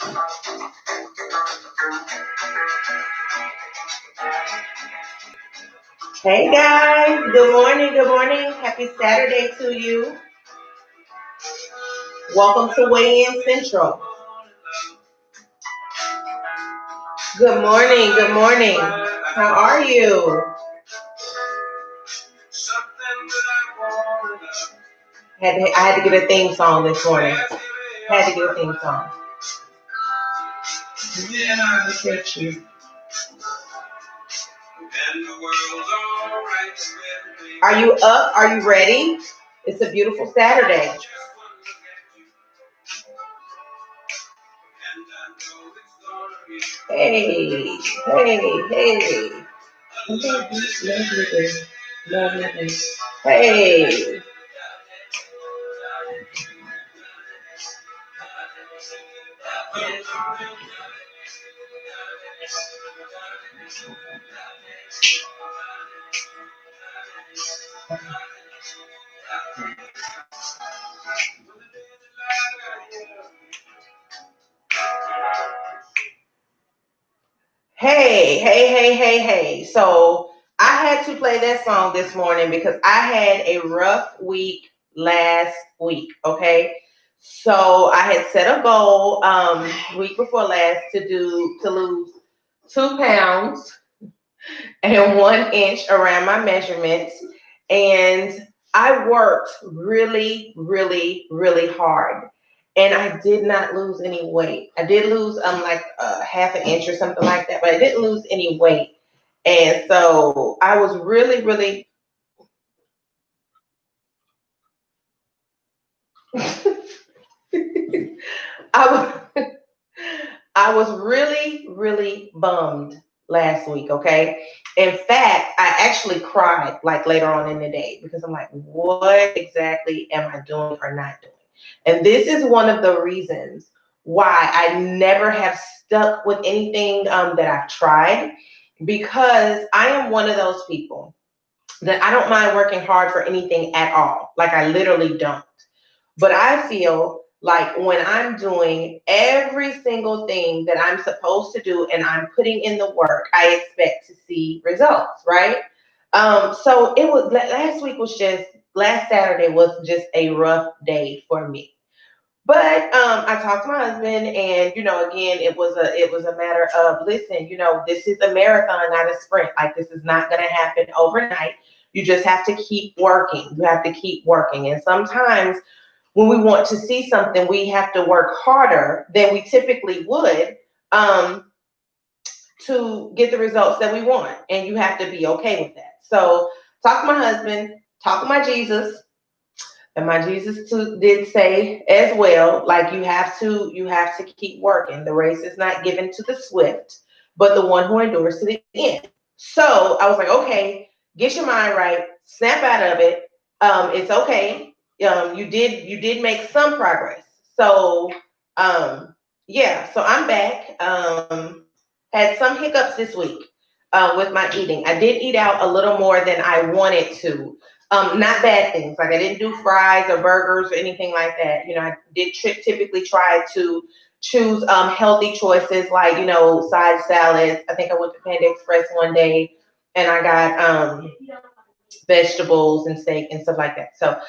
Hey guys, good morning, good morning. Happy Saturday to you. Welcome to Weigh In Central. Good morning, good morning. How are you? I had to get a theme song this morning. Had to get a theme song. Are you up? Are you ready? It's a beautiful Saturday. Hey, hey, hey. Hey. Hey, hey, hey, hey, hey. So I had to play that song this morning because I had a rough week last week. Okay. So I had set a goal week before last to lose 2 pounds and 1 inch around my measurements. And I worked really, really, really hard. And I did not lose any weight. I did lose like half an inch or something like that, but I didn't lose any weight. And so I was really, really I was I was really, really bummed last week, okay? In fact, I actually cried like later on in the day because I'm like, what exactly am I doing or not doing? And this is one of the reasons why I never have stuck with anything that I've tried, because I am one of those people that I don't mind working hard for anything at all. Like, I literally don't. But I feel like when I'm doing every single thing that I'm supposed to do and I'm putting in the work, I expect to see results, right? So it was last Saturday was just a rough day for me. But I talked to my husband, and again, it was a matter of, listen, this is a marathon, not a sprint. Like, this is not going to happen overnight. You just have to keep working. You have to keep working, and sometimes when we want to see something, we have to work harder than we typically would um, to get the results that we want. And you have to be okay with that. So talk to my husband, talk to my Jesus. And my Jesus too did say as well, like, you have to keep working. The race is not given to the swift, but the one who endures to the end. So I was like, okay, get your mind right, snap out of it. It's okay. You did make some progress. So yeah, so I'm back. Had some hiccups this week with my eating. I did eat out a little more than I wanted to. Not bad things. Like, I didn't do fries or burgers or anything like that. I did typically try to choose healthy choices, like, side salads. I think I went to Panda Express one day and I got vegetables and steak and stuff like that. So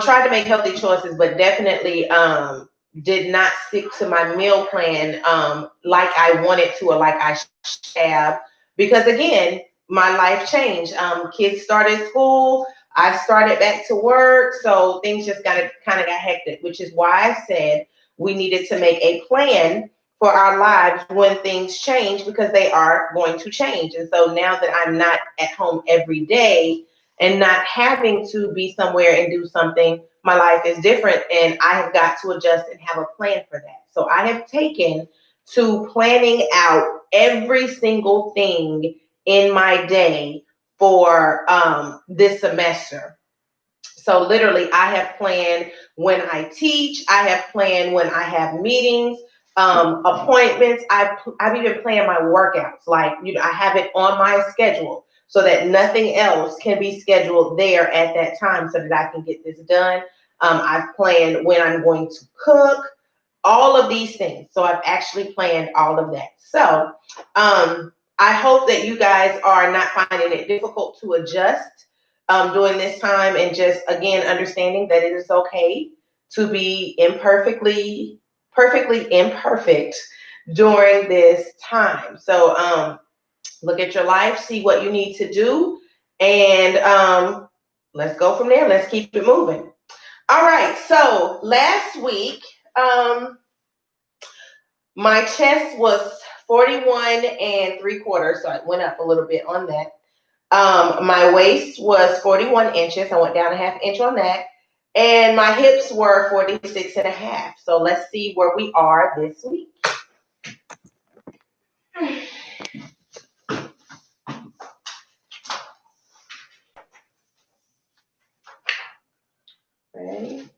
tried to make healthy choices, but definitely did not stick to my meal plan like I wanted to, or like I should have, because again, my life changed. Kids started school. I started back to work, so things just kind of got hectic, which is why I said we needed to make a plan for our lives when things change, because they are going to change. And so now that I'm not at home every day and not having to be somewhere and do something, my life is different, and I have got to adjust and have a plan for that. So I have taken to planning out every single thing in my day for this semester. So literally, I have planned when I teach. I have planned when I have meetings, appointments. I've even planned my workouts. Like, I have it on my schedule so that nothing else can be scheduled there at that time, so that I can get this done. I've planned when I'm going to cook. all of these things. So I've actually planned all of that. So I hope that you guys are not finding it difficult to adjust during this time, and just again understanding that it is okay to be perfectly imperfect during this time. So look at your life, see what you need to do, and let's go from there. Let's keep it moving. All right. So last week, my chest was 41 and 3/4, so I went up a little bit on that. My waist was 41 inches. I went down a half inch on that. And my hips were 46 and a half. So let's see where we are this week. Ready?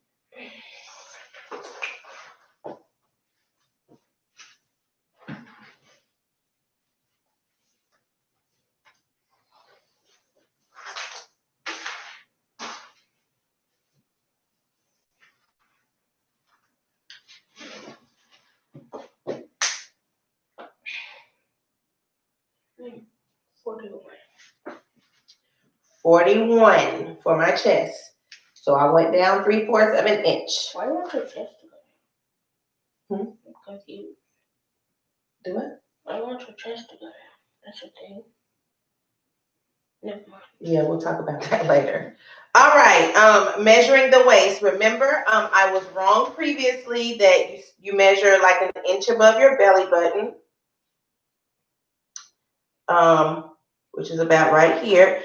41 for my chest. So I went down 3/4 of an inch. Why do you want your chest to go down? Hmm? I'm confused. Do it? Why do you want your chest to go down? That's the thing. Never mind. Yeah, we'll talk about that later. All right, measuring the waist. Remember, I was wrong previously that you measure like an inch above your belly button, which is about right here.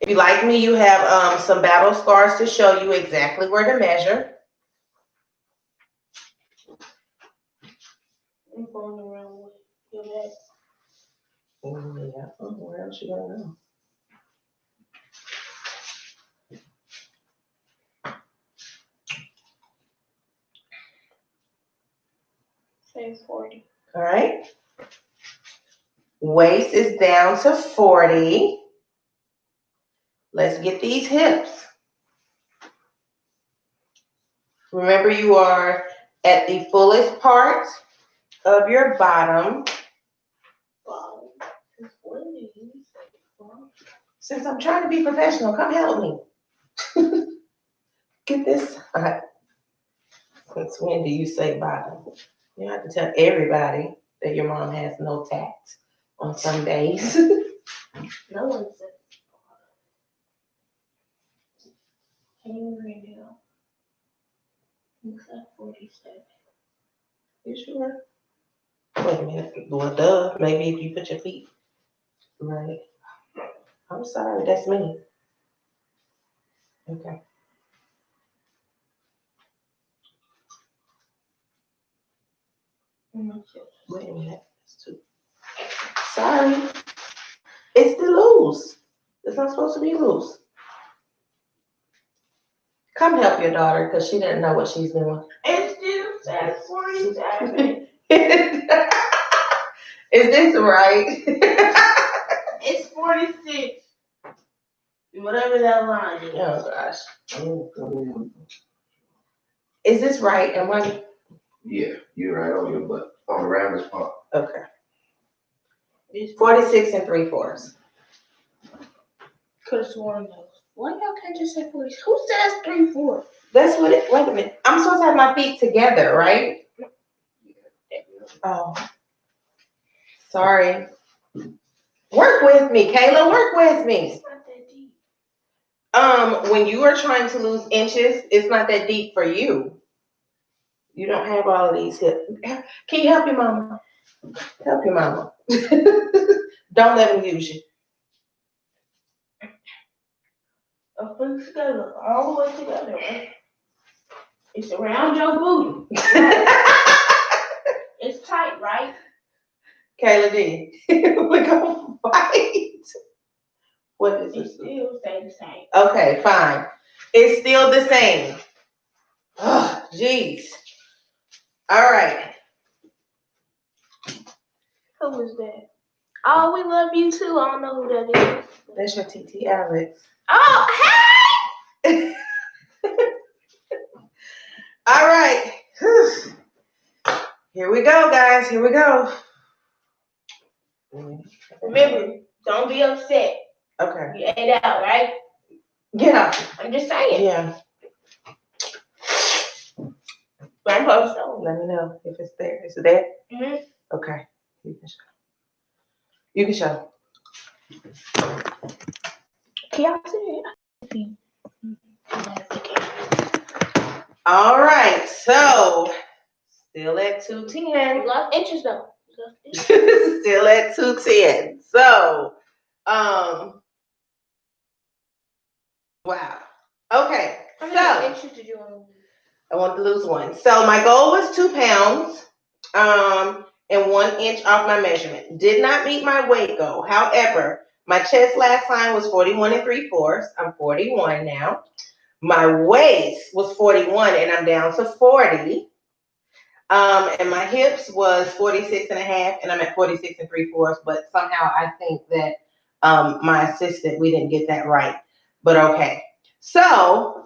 If you like me, you have some battle scars to show you exactly where to measure. I'm going around with your leg. Yeah, where else you gonna go? Say 40. All right. Waist is down to 40. Let's get these hips. Remember, you are at the fullest part of your bottom. Wow. It's 40. Since I'm trying to be professional, come help me. Get this. Since when do you say bottom? You don't have to tell everybody that your mom has no tact on some days. No one said hang right now. Looks like 47. You sure? Wait a minute. Well, duh. Maybe if you put your feet right. I'm sorry, that's me. Okay. Wait a minute. It's too. Sorry. It's still loose. It's not supposed to be loose. Come help your daughter because she didn't know what she's doing. It still says 47. Is this right? It's 46. Whatever that line is. Oh gosh. Is this right? Am I? Yeah, you're right on your butt. On around this part. Okay. 46 and 3/4. Could have sworn those. Why y'all can't just say 40? Who says 3/4? That's what it. Wait a minute. I'm supposed to have my feet together, right? Oh. Sorry. Work with me, Kayla. Work with me. It's not that deep. When you are trying to lose inches, it's not that deep for you. You don't have all of these hips. Can you help your mama? Help your mama. Don't let them use you. I'll put it together, all the way together, right? It's around your booty. It's tight, right? Kayla D. We're gonna fight. What is It this? still stay the same. Okay, fine. It's still the same. Oh, jeez. All right. Who is that? Oh, we love you too. I don't know who that is. That's your TT Alex. Oh, hey! All right. Here we go, guys. Here we go. Remember, don't be upset. Okay. You ate out, right? Yeah. I'm just saying. Yeah. But I'm supposed to. Let me know if it's there. Is it there? Mm-hmm. Okay. You can show. You can show. Can y'all see it? All right. So still at 210. You lost interest though. Still at 210. So, wow. Okay. How many So inches did you want to lose? I want to lose 1. So my goal was 2 pounds, and 1 inch off my measurement. Did not meet my weight goal. However, my chest last time was 41 3/4. I'm 41 now. My waist was 41 and I'm down to 40. And my hips was 46 and a half and I'm at 46 3/4. But somehow I think that my assistant, we didn't get that right. But okay. So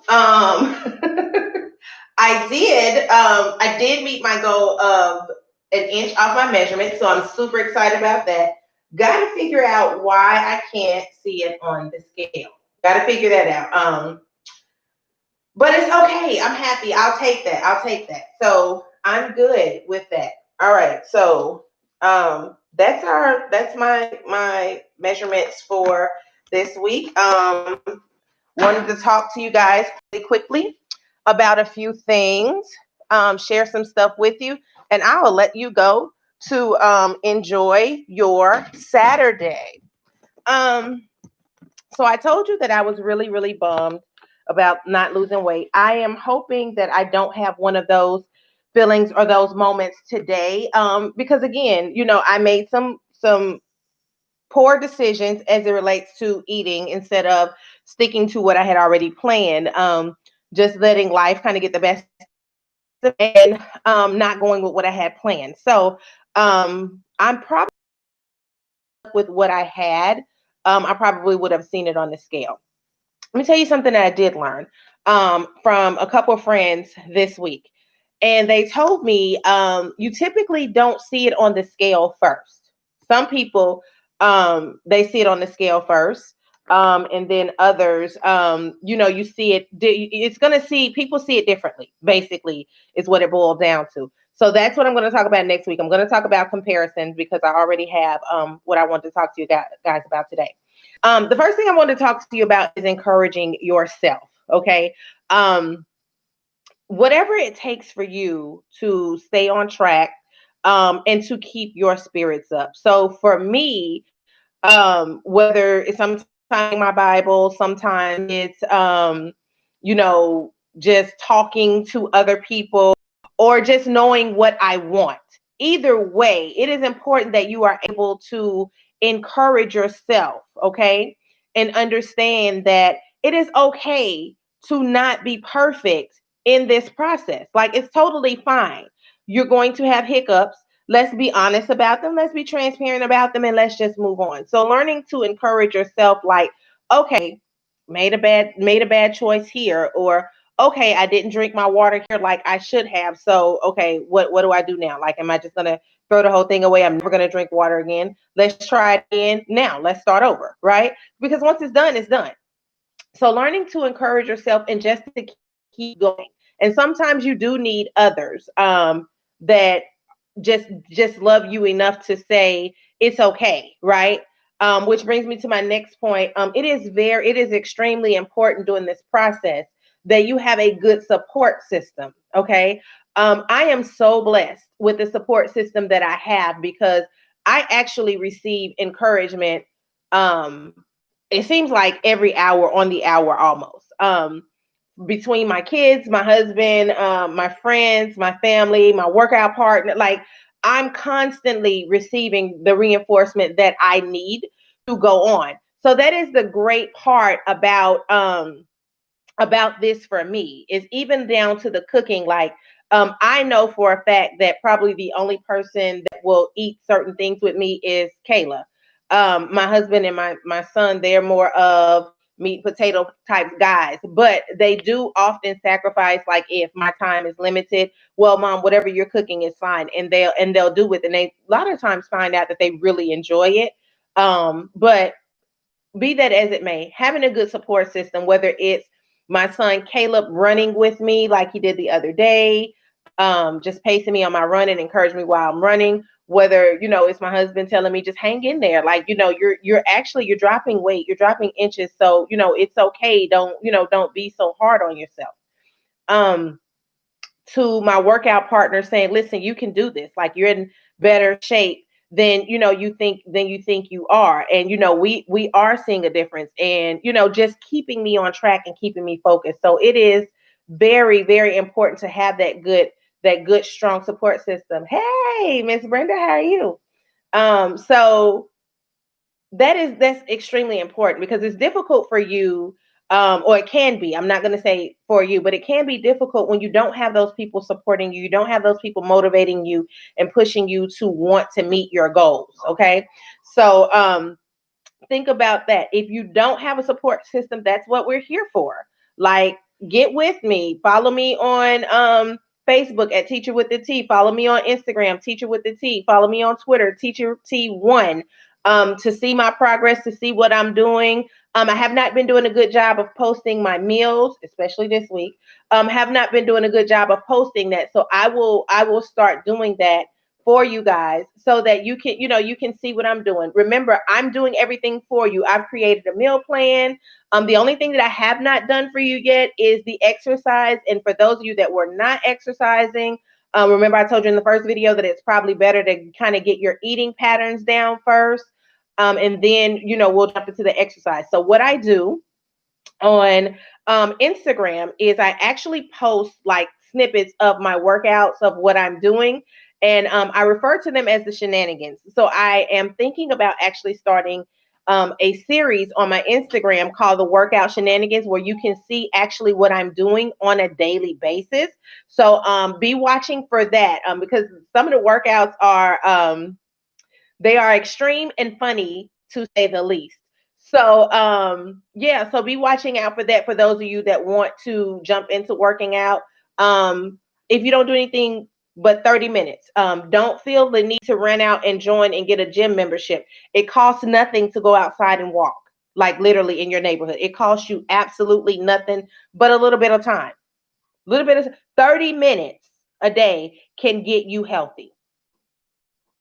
I did meet my goal of 1 inch off my measurement. So I'm super excited about that. Got to figure out why I can't see it on the scale. Got to figure that out. But it's okay. I'm happy. I'll take that. So I'm good with that. All right. So that's my measurements for this week. Wanted to talk to you guys really quickly about a few things. Share some stuff with you, and I will let you go to enjoy your Saturday. So I told you that I was really, really bummed about not losing weight. I am hoping that I don't have one of those feelings or those moments today. Because again, I made some poor decisions as it relates to eating instead of sticking to what I had already planned. Just letting life kind of get the best of me and not going with what I had planned. So I'm probably with what I had. I probably would have seen it on the scale. Let me tell you something that I did learn from a couple of friends this week. And they told me you typically don't see it on the scale first. Some people, they see it on the scale first. And then others, you see it. It's going to see, people see it differently, basically, is what it boils down to. So that's what I'm going to talk about next week. I'm going to talk about comparisons because I already have what I want to talk to you guys about today. The first thing I want to talk to you about is encouraging yourself. Okay. Whatever it takes for you to stay on track and to keep your spirits up. So for me, whether it's sometimes my Bible, sometimes it's, just talking to other people or just knowing what I want. Either way, it is important that you are able to encourage yourself, okay? And understand that it is okay to not be perfect in this process. Like, it's totally fine. You're going to have hiccups. Let's be honest about them. Let's be transparent about them and let's just move on. So learning to encourage yourself, like, okay, made a bad choice here, or okay, I didn't drink my water here like I should have. So, okay, what do I do now? Like, am I just gonna throw the whole thing away? I'm never gonna drink water again. Let's try it again. Now, let's start over, right? Because once it's done, it's done. So learning to encourage yourself and just to keep going. And sometimes you do need others that just love you enough to say it's okay, right? Which brings me to my next point. It is extremely important during this process that you have a good support system. Okay. I am so blessed with the support system that I have because I actually receive encouragement. It seems like every hour on the hour almost. Between my kids, my husband, my friends, my family, my workout partner, like I'm constantly receiving the reinforcement that I need to go on. So that is the great part about this for me, is even down to the cooking. Like, I know for a fact that probably the only person that will eat certain things with me is Kayla. My husband and my son, they're more of meat and potato type guys, but they do often sacrifice, like if my time is limited, well, mom, whatever you're cooking is fine, and they'll do it, and they a lot of times find out that they really enjoy it. But be that as it may, having a good support system, whether it's my son Caleb running with me like he did the other day, just pacing me on my run and encourage me while I'm running. Whether it's my husband telling me just hang in there, like you're dropping weight, you're dropping inches, so it's okay. Don't be so hard on yourself. Um, to my workout partner saying, listen, you can do this. Like you're in better shape than you think you are. And we are seeing a difference, and just keeping me on track and keeping me focused. So it is very, very important to have that good strong support system. Hey, Miss Brenda, how are you? So that's extremely important, because it's difficult for you, or it can be. I'm not going to say for you, but it can be difficult when you don't have those people supporting you. You don't have those people motivating you and pushing you to want to meet your goals. Okay, so think about that. If you don't have a support system, that's what we're here for. Like, get with me. Follow me on Facebook at Teacher with the T. Follow me on Instagram, Teacher with the T. Follow me on Twitter, Teacher T1, to see my progress, to see what I'm doing. I have not been doing a good job of posting my meals, especially this week. Have not been doing a good job of posting that. So I will start doing that for you guys, so that you can see what I'm doing. Remember, I'm doing everything for you. I've created a meal plan. The only thing that I have not done for you yet is the exercise. And for those of you that were not exercising, remember I told you in the first video that it's probably better to kind of get your eating patterns down first, and then we'll jump into the exercise. So what I do on Instagram is I actually post like snippets of my workouts, of what I'm doing, and I refer to them as the shenanigans. So I am thinking about actually starting a series on my Instagram called the Workout Shenanigans, where you can see actually what I'm doing on a daily basis. So be watching for that, because some of the workouts are they are extreme and funny, to say the least. So yeah, so be watching out for that, for those of you that want to jump into working out. If you don't do anything but 30 minutes, don't feel the need to run out and join and get a gym membership. It costs nothing to go outside and walk, like literally in your neighborhood. It costs you absolutely nothing but a little bit of time. A little bit of 30 minutes a day can get you healthy.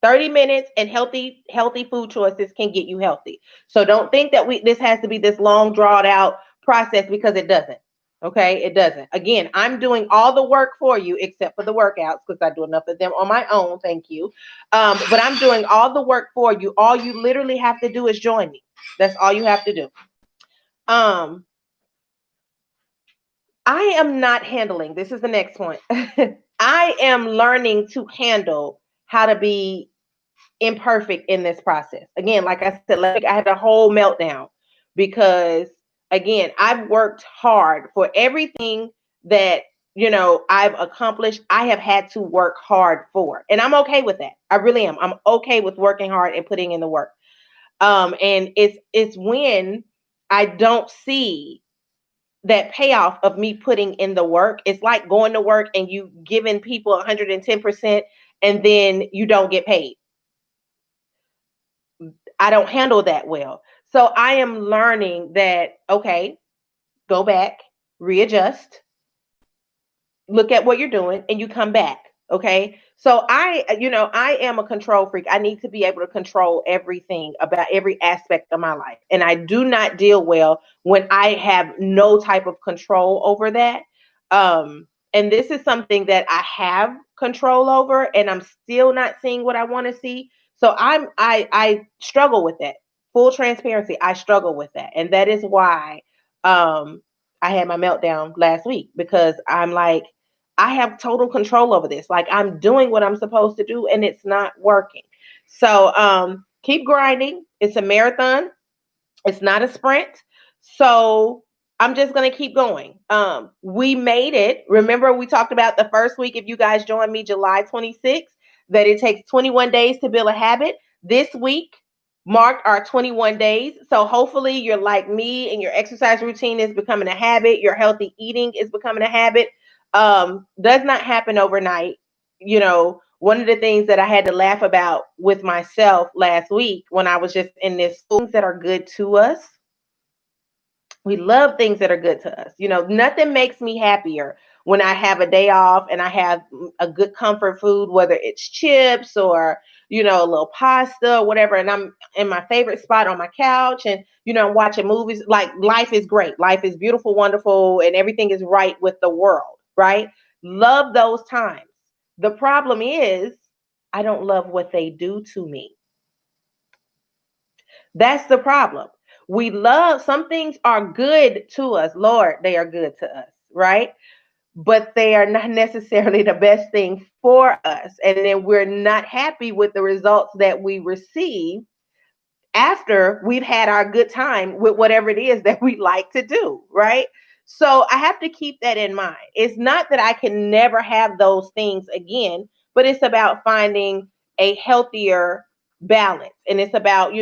30 minutes and healthy food choices can get you healthy. So don't think that this has to be this long drawn out process, because it doesn't. Okay, it doesn't. Again, I'm doing all the work for you except for the workouts, because I do enough of them on my own. Thank you. But I'm doing all the work for you. All you literally have to do is join me. That's all you have to do. Um, I am not handling. This is the next point. I am learning to handle how to be imperfect in this process. Again, like I said, like I had a whole meltdown, because again, I've worked hard for everything that I've accomplished. I have had to work hard for, and I'm okay with that. I really am. I'm okay with working hard and putting in the work. And it's when I don't see that payoff of me putting in the work. It's like going to work and you giving people 110%, and then you don't get paid. I don't handle that well. So I am learning that, okay, go back, readjust, look at what you're doing, and you come back. Okay. So I am a control freak. I need to be able to control everything about every aspect of my life. And I do not deal well when I have no type of control over that. And this is something that I have control over, and I'm still not seeing what I want to see. So I struggle with that. Full transparency, I struggle with that. And that is why I had my meltdown last week, because I'm like, I have total control over this. Like, I'm doing what I'm supposed to do and it's not working. So keep grinding. It's a marathon. It's not a sprint. So I'm just gonna keep going. We made it. Remember, we talked about the first week, if you guys joined me July 26th, that it takes 21 days to build a habit. This week, marked our 21 days. So hopefully you're like me and your exercise routine is becoming a habit. Your healthy eating is becoming a habit. Does not happen overnight. One of the things that I had to laugh about with myself last week when I was just in this things that are good to us. We love things that are good to us. Nothing makes me happier when I have a day off and I have a good comfort food, whether it's chips or, a little pasta or whatever. And I'm in my favorite spot on my couch and, I'm watching movies. Like life is great. Life is beautiful, wonderful, and everything is right with the world, right? Love those times. The problem is, I don't love what they do to me. That's the problem. We love some things are good to us. Lord, they are good to us, right? But they are not necessarily the best thing for us. And then we're not happy with the results that we receive after we've had our good time with whatever it is that we like to do, right? So I have to keep that in mind. It's not that I can never have those things again, but it's about finding a healthier balance. And it's about,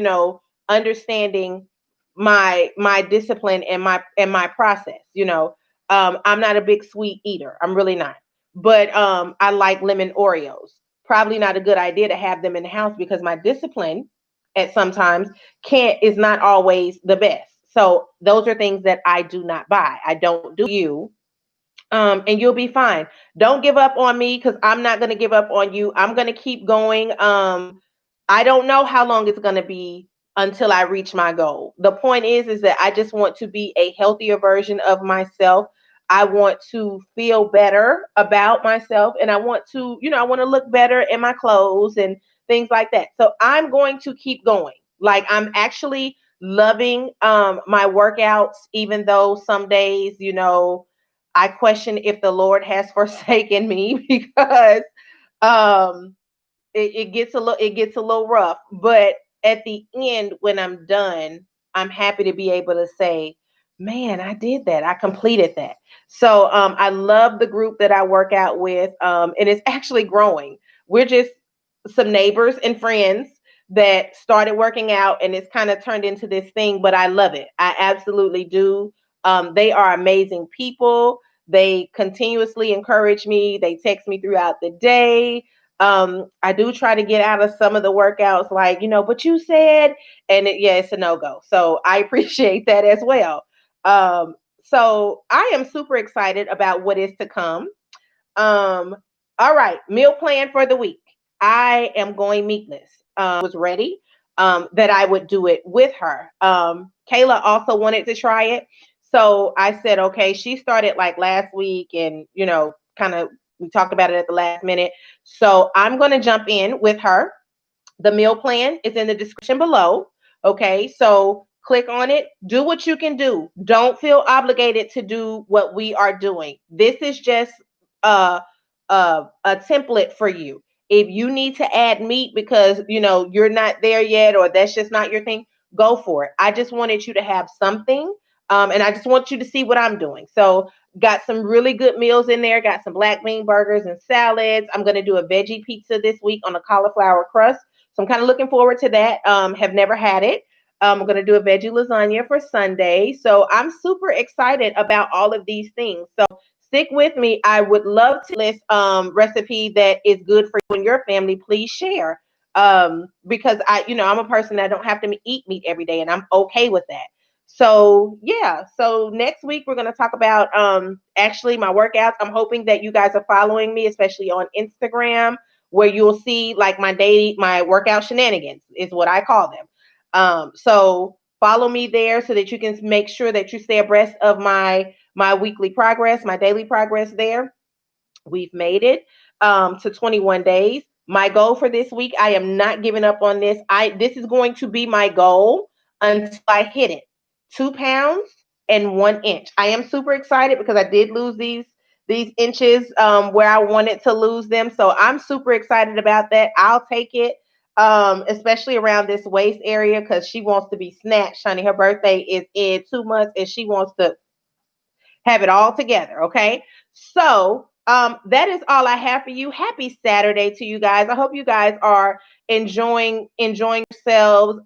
understanding my discipline and my process. I'm not a big sweet eater. I'm really not. But I like lemon Oreos. Probably not a good idea to have them in the house because my discipline at sometimes can't is not always the best. So those are things that I do not buy. I don't do you. And you'll be fine. Don't give up on me because I'm not going to give up on you. I'm going to keep going. I don't know how long it's going to be until I reach my goal. The point is that I just want to be a healthier version of myself. I want to feel better about myself and I want to, I want to look better in my clothes and things like that. So I'm going to keep going. Like I'm actually loving my workouts, even though some days, I question if the Lord has forsaken me because um it gets a little rough, but at the end when I'm done, I'm happy to be able to say, man, I did that. I completed that. So I love the group that I work out with, and it's actually growing. We're just some neighbors and friends that started working out, and it's kind of turned into this thing, but I love it. I absolutely do. They are amazing people. They continuously encourage me. They text me throughout the day. I do try to get out of some of the workouts, like, but you said, and yeah, it's a no go. So I appreciate that as well. So I am super excited about what is to come. Um, all right, meal plan for the week. I am going meatless. Was ready that I would do it with her. Kayla also wanted to try it. So I said, okay, she started like last week and, kind of we talked about it at the last minute. So I'm going to jump in with her. The meal plan is in the description below. Okay, so click on it. Do what you can do. Don't feel obligated to do what we are doing. This is just a template for you. If you need to add meat because you're not there yet or that's just not your thing, go for it. I just wanted you to have something, and I just want you to see what I'm doing. So got some really good meals in there. Got some black bean burgers and salads. I'm going to do a veggie pizza this week on a cauliflower crust. So I'm kind of looking forward to that. Have never had it. I'm going to do a veggie lasagna for Sunday. So I'm super excited about all of these things. So stick with me. I would love to list recipe that is good for you and your family. Please share. Because I'm a person that don't have to eat meat every day and I'm okay with that. So yeah, so next week we're gonna talk about actually my workouts. I'm hoping that you guys are following me, especially on Instagram, where you'll see like my workout shenanigans is what I call them. So follow me there so that you can make sure that you stay abreast of my weekly progress, my daily progress there. We've made it to 21 days. My goal for this week, I am not giving up on this. This is going to be my goal until I hit it. 2 pounds and 1 inch. I am super excited because I did lose these inches where I wanted to lose them. So I'm super excited about that. I'll take it. Especially around this waist area because she wants to be snatched, honey. Her birthday is in 2 months and she wants to have it all together. Okay. So That is all I have for you. Happy Saturday to you guys. I hope you guys are enjoying yourselves.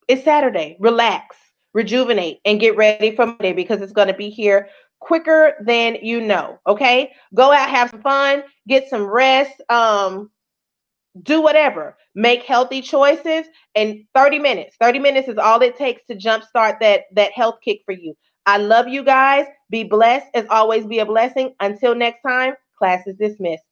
It's Saturday. Relax, rejuvenate, and get ready for Monday because it's going to be here quicker than you know. Okay, go out, have some fun, get some rest. Do whatever. Make healthy choices. And 30 minutes. 30 minutes is all it takes to jumpstart that health kick for you. I love you guys. Be blessed. As always, be a blessing. Until next time, class is dismissed.